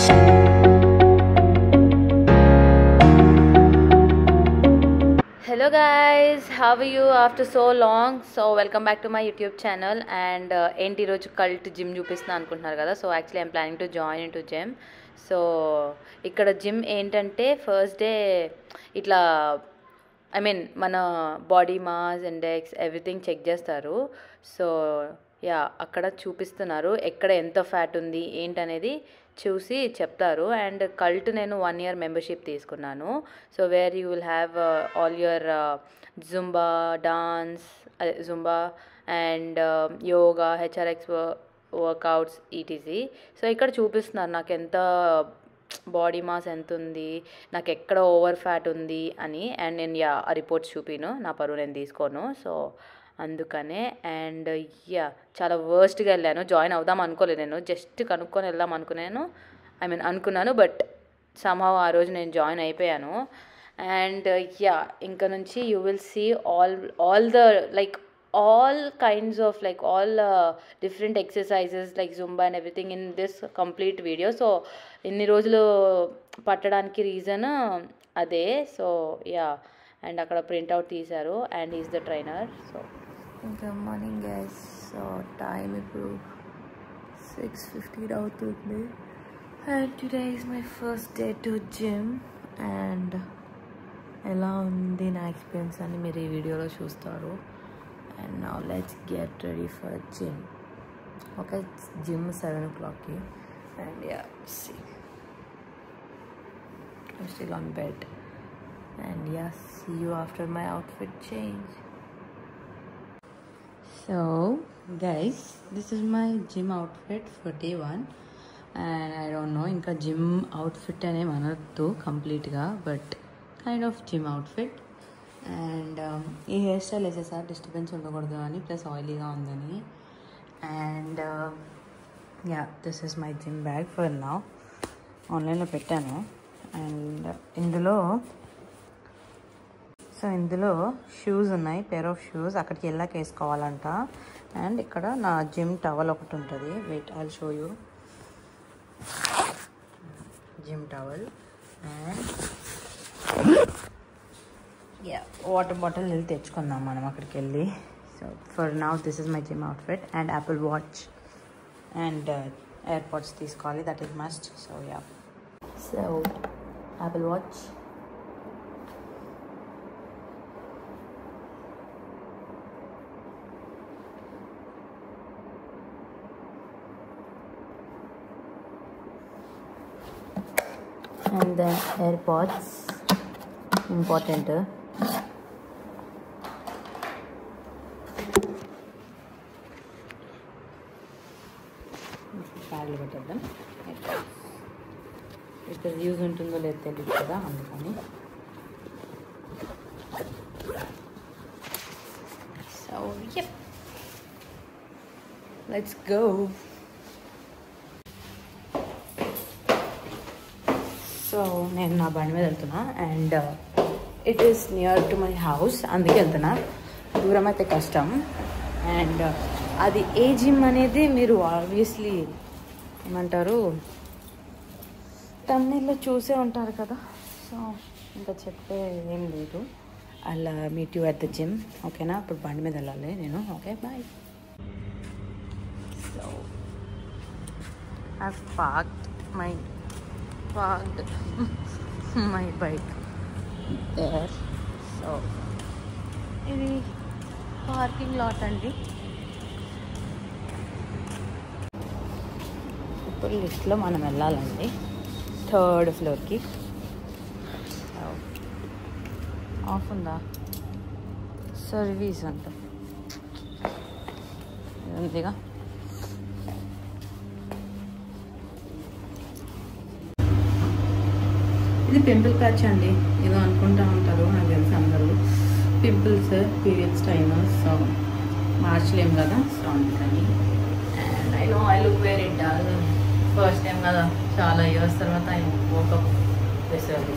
Hello guys, how are you after so long? So welcome back to my YouTube channel and ఏంటి ఈరోజు cult gym చూపిస్తున్నా అనుకుంటున్నారు కదా. So actually I'm planning to join in to gym. So ఇక్కడ gym ఏంటంటే first day ఇట్లా I mean మన body mass index everything check చేస్తారు. సో యా అక్కడ చూపిస్తున్నారు ఎక్కడ ఎంత ఫ్యాట్ ఉంది ఏంటనేది చూసి చెప్తారు. అండ్ కల్ట్ నేను 1 year మెంబర్షిప్ తీసుకున్నాను. So where you will have all your Zumba dance zumba and yoga HRX workouts ETC. So ఇక్కడ చూపిస్తున్నారు నాకు ఎంత బాడీ మాస్ ఎంత ఉంది, నాకు ఎక్కడ ఓవర్ ఫ్యాట్ ఉంది అని. అండ్ నేను యా ఆ రిపోర్ట్స్ చూపిను, నా పరువు నేను తీసుకోను. సో అందుకనే అండ్ యా చాలా వర్స్ట్గా వెళ్ళాను. జాయిన్ అవుదాం అనుకోలేదు, నేను జస్ట్ కనుక్కొని వెళ్దాం అనుకున్నాను. బట్ సమ్హౌ ఆ రోజు నేను జాయిన్ అయిపోయాను. అండ్ యా ఇంకా నుంచి you will see all the like all kinds of like all different exercises like zumba and everything in this complete video. So inni rojulu pattadaniki reason ade. So yeah, and akkada print out teesaru and he is the trainer. So good morning guys. So time ippudu 6:15 avutundi and today is my first day to gym. And ela undi na experience ani meer ee video lo chustaru. And now let's get ready for gym. Okay, it's gym 7 o'clock here. And yeah, see, I'm still on bed. And yeah, see you after my outfit change. So guys, this is my gym outfit for day 1. And I don't know inka gym outfit ane manaddu complete ga, but kind of gym outfit. And ఈ hair style వేసేసారి disturbance ఉండకూడదు అని, plus ఆయిలీగా ఉందని. And yeah this is my gym bag for now. ఆన్లైన్లో పెట్టాను. And ఇందులో shoes ఉన్నాయి, pair of shoes. అక్కడికి వెళ్ళాక వేసుకోవాలంట. అండ్ ఇక్కడ నా జిమ్ టవల్ ఒకటి ఉంటుంది. Wait I'll show you. Gym towel and ya water bottle వెళ్ళి తెచ్చుకుందాం మనం అక్కడికి వెళ్ళి. So for now this is my gym outfit. And Apple Watch and AirPods తీసుకోవాలి, that is must. So ya, so Apple Watch, and then AirPods, important. బ్యాగ్లో పెట్టేద్దాం. ఇక్కడ use ఉంటుందో లేదో తెలియదు కదా, అందుకని. So yep, let's go. So నేను నా బండి మీద వెళ్తున్నా. And it is near to my house, అందుకే వెళ్తున్నా. దూరం అయితే కష్టం. అండ్ అది ఏ జిమ్ అనేది మీరు ఆబ్వియస్లీ ఏమంటారు తమిళలో చూసే ఉంటారు కదా. సో ఇంకా చెప్పే ఏం లేదు. అలా meet you at the gym. ఓకేనా? ఇప్పుడు బండి మీద వెళ్ళాలి నేను. Okay, bye. So I parked my bike there. So ఇది పార్కింగ్ లాట్ అండి. ఇప్పుడు లిఫ్ట్లో మనం వెళ్ళాలండి 3rd ఫ్లోర్కి. ఆఫ్ ఉందా? సర్వీస్ అంట ఉందిగా. ఇది పింపుల్ ప్యాచ్ అండి, ఏదో అనుకుంటా ఉంటారు, నాకు తెలిసి అందరూ. Pimples periods timers. సో మార్చలేం కదా, సో అందుకని. And I know I look very dull. First time కదా, చాలా ఇయర్స్ తర్వాత ఐ వోకప్ వచ్చేసాను.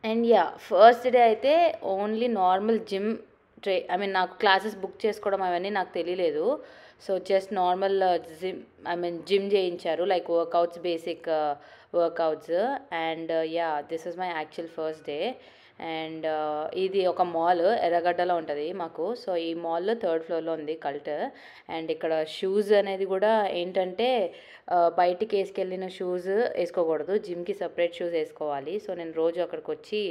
అండ్ యా ఫస్ట్ డే అయితే ఓన్లీ నార్మల్ జిమ్ నాకు క్లాసెస్ బుక్ చేసుకోవడం అవన్నీ నాకు తెలియలేదు. సో జస్ట్ నార్మల్ జిమ్ చేయించారు, like workouts, basic workouts. And yeah, this is my actual first day. And ఇది ఒక మాల్ ఎర్రగడ్డలో ఉంటుంది మాకు. సో ఈ మాల్లో 3rd ఫ్లోర్లో ఉంది కల్ట్. అండ్ ఇక్కడ షూస్ అనేది కూడా ఏంటంటే బయటికి వేసుకెళ్ళిన షూస్ వేసుకోకూడదు, జిమ్కి సపరేట్ షూస్ వేసుకోవాలి. సో నేను రోజు అక్కడికి వచ్చి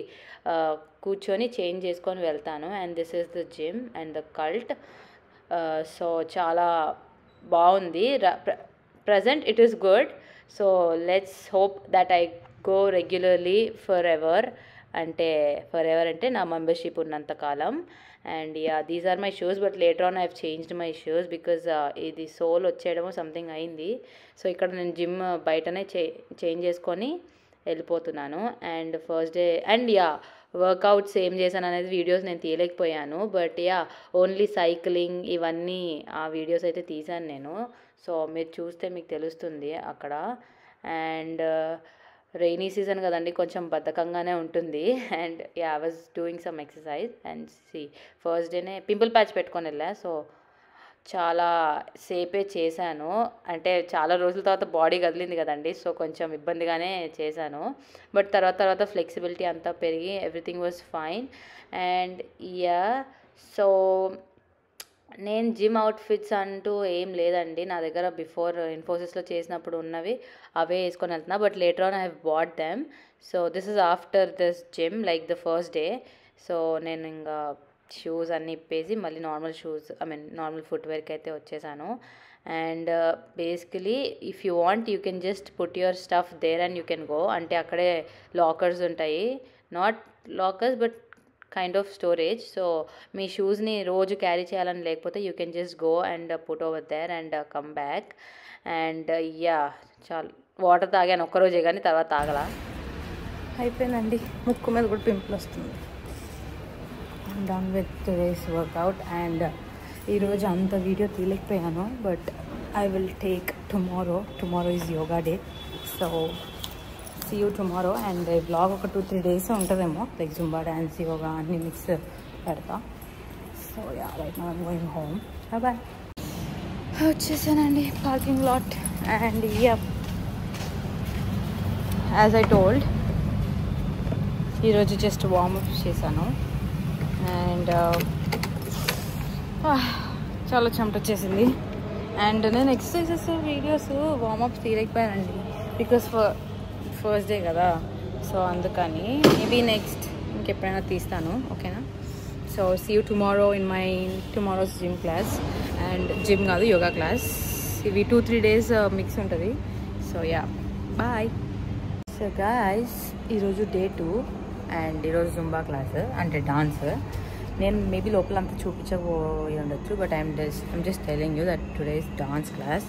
కూర్చొని చేంజ్ చేసుకొని వెళ్తాను. And this is the gym and the Cult. So చాలా బాగుంది. Present it is good. So let's hope that I go regularly for ever. అంటే ఫర్ ఎవర్ అంటే నా మెంబర్షిప్ ఉన్నంతకాలం. And yeah, these are my shoes, but later on I have changed my shoes because ఇది sole వచ్చేయడమో something అయింది. So ఇక్కడ నేను gym బయటనే చేంజ్ చేసుకొని వెళ్ళిపోతున్నాను. And first day and yeah, workouts ఏం చేశాను అనేది వీడియోస్ నేను తీయలేకపోయాను. బట్ యా, ఓన్లీ సైక్లింగ్ ఇవన్నీ ఆ వీడియోస్ అయితే తీశాను నేను. సో మీరు చూస్తే మీకు తెలుస్తుంది అక్కడ. అండ్ రైనీ సీజన్ కదండి, కొంచెం బద్ధకంగానే ఉంటుంది. And yeah, I was doing some exercise. And first డేనే పింపుల్ ప్యాచ్ పెట్టుకొని వెళ్ళా. సో చాలా సేపే చేశాను, అంటే చాలా రోజుల తర్వాత బాడీ కదిలింది కదండి, సో కొంచెం ఇబ్బందిగానే చేశాను. బట్ తర్వాత ఫ్లెక్సిబిలిటీ అంతా పెరిగి everything was fine. And yeah, so నేను జిమ్ అవుట్ఫిట్స్ అంటూ ఏం లేదండి నా దగ్గర. బిఫోర్ ఇన్ఫోసిస్లో చేసినప్పుడు ఉన్నవి అవే వేసుకొని వెళ్తున్నా. But later on I have bought them. So this is after this gym, like the first day. So నేను ఇంకా షూస్ అన్నీ ఇప్పేసి మళ్ళీ నార్మల్ షూస్, నార్మల్ ఫుట్వేర్కి అయితే వచ్చేసాను. And basically if you want you can just put your stuff there and you can go. అంటే అక్కడే lockers ఉంటాయి, not lockers but kind of storage. So మీ షూస్ని రోజు క్యారీ చేయాలని లేకపోతే you can just go and put over there and come back. And ya, చాలు. Water తాగాను ఒక్కరోజే కానీ తర్వాత తాగలా. అయిపోయిందండి, ముక్కు మీద కూడా పింపుల్ వస్తుంది. I'm done with today's workout. And ఈరోజు అంత వీడియో తీయలేకపోయాను, but I will take tomorrow is yoga day. So see you tomorrow. And vlog ఒక 2-3 days ఉంటుందేమో, లైక్ జుంబా డ్యాన్స్, యోగా అన్నీ మిక్స్ పెడతా. So ya, right now I'm going home. Bye. వచ్చేసానండి parking lot. And ya, as I told ఈరోజు just warmup చేశాను. And చాలా చెమట వచ్చేసింది. అండ్ నేను ఎక్సర్సైజెస్ వీడియోస్ వార్మప్స్ తీయలేకపోయానండి బికాస్ ఫస్ట్ డే కదా. సో అందుకని మేబీ నెక్స్ట్ ఇంకెప్పుడైనా తీస్తాను, ఓకేనా. So see you tomorrow in my tomorrow's gym class. And gym కాదు, యోగా క్లాస్. ఇవి 2-3 days మిక్స్ ఉంటుంది. So ya, bye. So guys, ఈరోజు డే 2 అండ్ ఈరోజు జుంబా క్లాస్ అంటే డాన్స్. నేను మేబీ లోపలంతా చూపించబోయి ఉండొచ్చు, but I'm just telling you that today is dance class.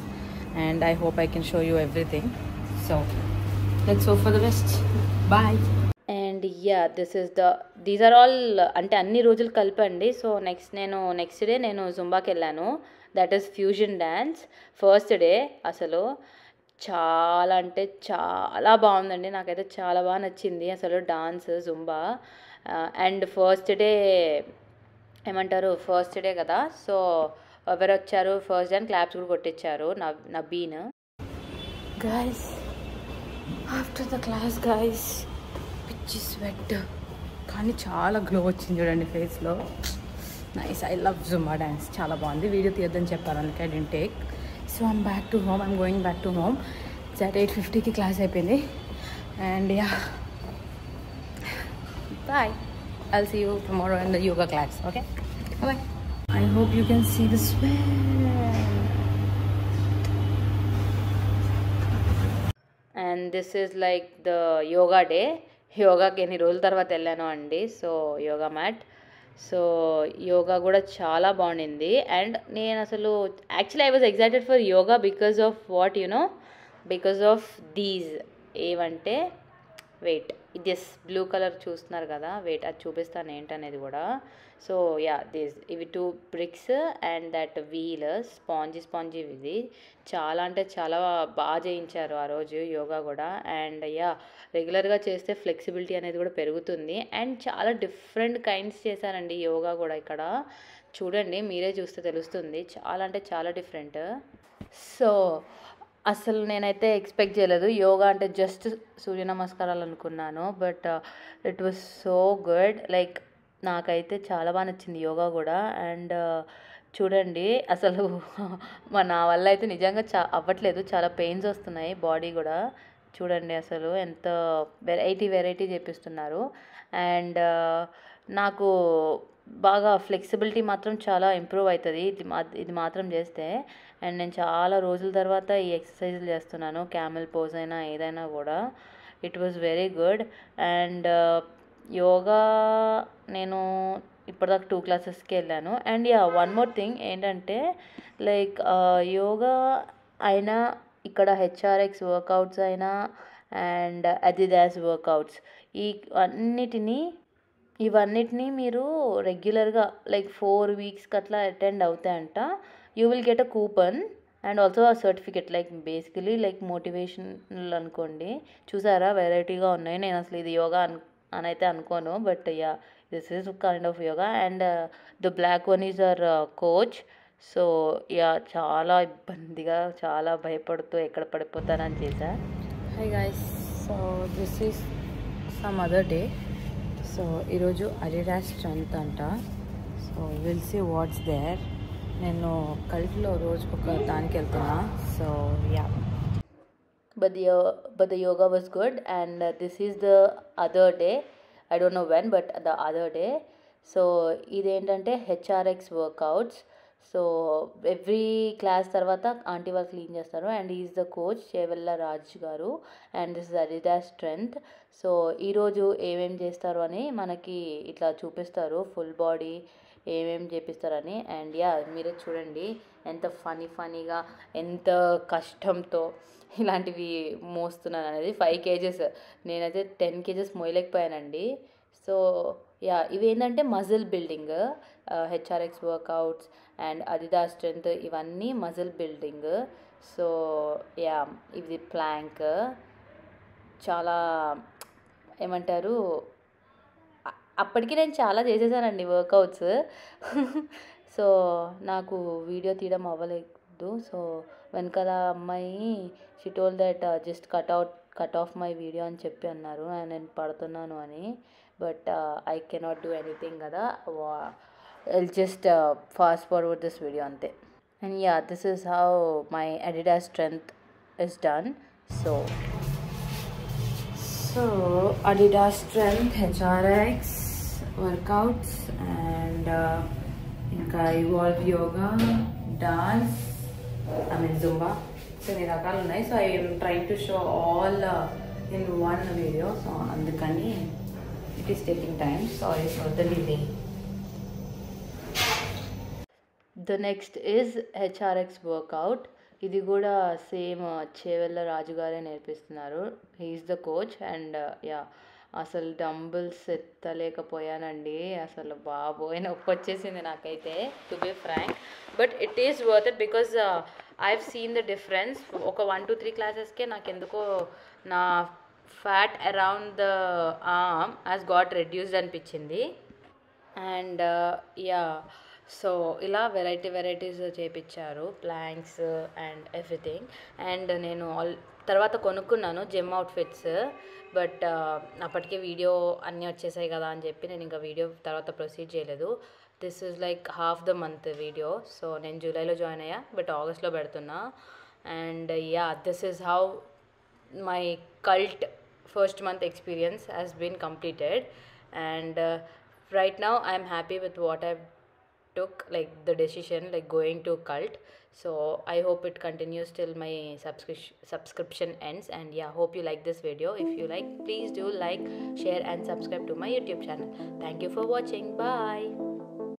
And I hope I can show you everything. So let's hope for the best. Bye. And yeah, these are all అంటే అన్ని రోజులు కలిపండి. So next day నేను జుంబాకి వెళ్ళాను, that is fusion dance. First day అసలు చాలా అంటే చాలా బాగుందండి, నాకైతే చాలా బాగా నచ్చింది అసలు dance zumba. And first day ఏమంటారు, ఫస్ట్ డే కదా, సో ఎవరు వచ్చారు ఫస్ట్ డే అని క్లాప్స్ కూడా కొట్టించారు. నబీన్. Guys, after the class guys, పిచ్చి స్వెట్ కానీ చాలా గ్లో వచ్చింది చూడండి ఫేస్లో. Nice, I love zumba dance, చాలా బాగుంది. వీడియో తీయద్దని చెప్పారు, అందుకే I didn't take. So I'm back to home, I'm going back to home. At 8:50కి క్లాస్ అయిపోయింది. And ya, bye. I'll see you tomorrow in the yoga class, okay? Bye. I hope you can see the sweat. And this is like the yoga day. యోగాకి ఎన్ని రోజుల తర్వాత వెళ్ళాను అండి. So yoga mat. So yoga కూడా చాలా బాగుండింది. And నేను అసలు actually I was excited for yoga because of what because of these ఏమంటే, వెయిట్, దిస్ బ్లూ కలర్ చూస్తున్నారు కదా, వెయిట్ అది చూపిస్తాను ఏంటనేది కూడా. సో యా, ఇవి 2 bricks and that wheel spongy ఇది చాలా అంటే చాలా బాగా చేయించారు ఆ రోజు యోగా కూడా. అండ్ యా, రెగ్యులర్గా చేస్తే ఫ్లెక్సిబిలిటీ అనేది కూడా పెరుగుతుంది. అండ్ చాలా డిఫరెంట్ కైండ్స్ చేశారండి యోగా కూడా ఇక్కడ. చూడండి, మీరే చూస్తే తెలుస్తుంది. చాలా అంటే చాలా డిఫరెంట్. సో అసలు నేనైతే ఎక్స్పెక్ట్ చేయలేదు యోగా అంటే జస్ట్ సూర్య నమస్కారాలు అనుకున్నాను. But it was so good. Like నాకైతే చాలా బాగా నచ్చింది యోగా కూడా. అండ్ చూడండి అసలు నా వల్ల అయితే నిజంగా అవ్వట్లేదు. చాలా పెయిన్స్ వస్తున్నాయి బాడీ కూడా. చూడండి అసలు ఎంత వెరైటీ చేపిస్తున్నారు. అండ్ నాకు బాగా ఫ్లెక్సిబిలిటీ మాత్రం చాలా ఇంప్రూవ్ అవుతుంది ఇది మాత్రం చేస్తే. అండ్ నేను చాలా రోజుల తర్వాత ఈ ఎక్సర్సైజులు చేస్తున్నాను, క్యామెల్ పోజ్ అయినా ఏదైనా కూడా. It was very good. And yoga నేను ఇప్పటిదాకా 2 క్లాసెస్కి వెళ్ళాను. అండ్ వన్ మోర్ థింగ్ ఏంటంటే లైక్ యోగా అయినా ఇక్కడ హెచ్ఆర్ఎక్స్ వర్కౌట్స్ అయినా అండ్ అడిడాస్ వర్కౌట్స్ ఇవన్నిటినీ మీరు రెగ్యులర్గా లైక్ 4 వీక్స్కి అట్లా అటెండ్ అవుతాయంట. You will get a coupon and also a certificate. Like basically like motivational అనుకోండి. చూసారా వెరైటీగా ఉన్నాయి. నేను అసలు ఇది యోగా అని అయితే అనుకోను. But this is kind of yoga. And the black one is our coach. So చాలా ఇబ్బందిగా, చాలా భయపడుతూ ఎక్కడ పడిపోతానని చేశా. Hi guys, so this is some other day. So ఈరోజు అడిడాస్ స్ట్రెంత్ అంట. So will see what's there. నేను కల్ట్లో రోజుకొక దానికి వెళ్తున్నా. So but the yoga was good. And this is the other day. I don't know when, but the other day. So ఇదేంటంటే HRX workouts. So every class తర్వాత aunty వాళ్ళు clean చేస్తారు. And is the coach Chevella Raj గారు. And this is Adidas strength. So ఈరోజు ఏమేం చేస్తారు అని మనకి ఇట్లా చూపిస్తారు, ఫుల్ బాడీ ఏమేం చేపిస్తారని. అండ్ మీరే చూడండి ఎంత ఫనీగా, ఎంత కష్టంతో ఇలాంటివి మోస్తున్నాను అనేది. 5 kgs, నేనైతే 10 kgs మోయలేకపోయానండి. సో ఇవి ఏంటంటే muscle building. HRX workouts and Adidas strength ఇవన్నీ మజిల్ బిల్డింగ్. సో ఇది ప్లాంక్. చాలా ఏమంటారు, అప్పటికి నేను చాలా చేసేసానండి వర్కౌట్స్. సో నాకు వీడియో తీయడం అవ్వలేదు. సో వెనకాల అమ్మాయి she told that just cut off my video అని చెప్పి అన్నారు. అండ్ నేను పడుతున్నాను అని. But I cannot do anything కదా. I'll just fast forward this video ante. And this is how my Adidas strength is done. So Adidas strength, HRX workouts, and ఇంకా evolve yoga, dance, Zumba. So ఇన్ని రకాలు ఉన్నాయి. So I am trying to show all in one video. So అందుకని it is taking time. Sorry for the delay. The next is HRX workout. ఇది కూడా same Chevella రాజుగారే నేర్పిస్తున్నారు. He is the coach. And అసలు dumbbells ఎత్తలేకపోయానండి. అసలు బాబోయ్ నొప్పి వచ్చేసింది నాకైతే, to be frank. But it is worth it because I have seen the difference. ఒక 1 to 3 క్లాసెస్కే నాకు ఎందుకో నా fat around the arm has got reduced అనిపించింది. అండ్ సో ఇలా వెరైటీస్ చేయించారు, ప్లాంక్స్ అండ్ ఎవ్రీథింగ్. అండ్ నేను తర్వాత కొనుక్కున్నాను జిమ్ అవుట్ఫిట్స్. బట్ అప్పటికే వీడియో అన్నీ వచ్చేసాయి కదా అని చెప్పి నేను ఇంకా వీడియో తర్వాత ప్రొసీడ్ చేయలేదు. This is like half the month video. So నేను జూలైలో జాయిన్ అయ్యా, బట్ ఆగస్ట్లో పెడుతున్నా. And this is how my cult first month experience has been completed. And right now I'm happy with what I've took, like the decision, like going to cult. So I hope it continues till my subscription ends. And hope you like this video. If you like, please do like, share and subscribe to my YouTube channel. Thank you for watching. Bye.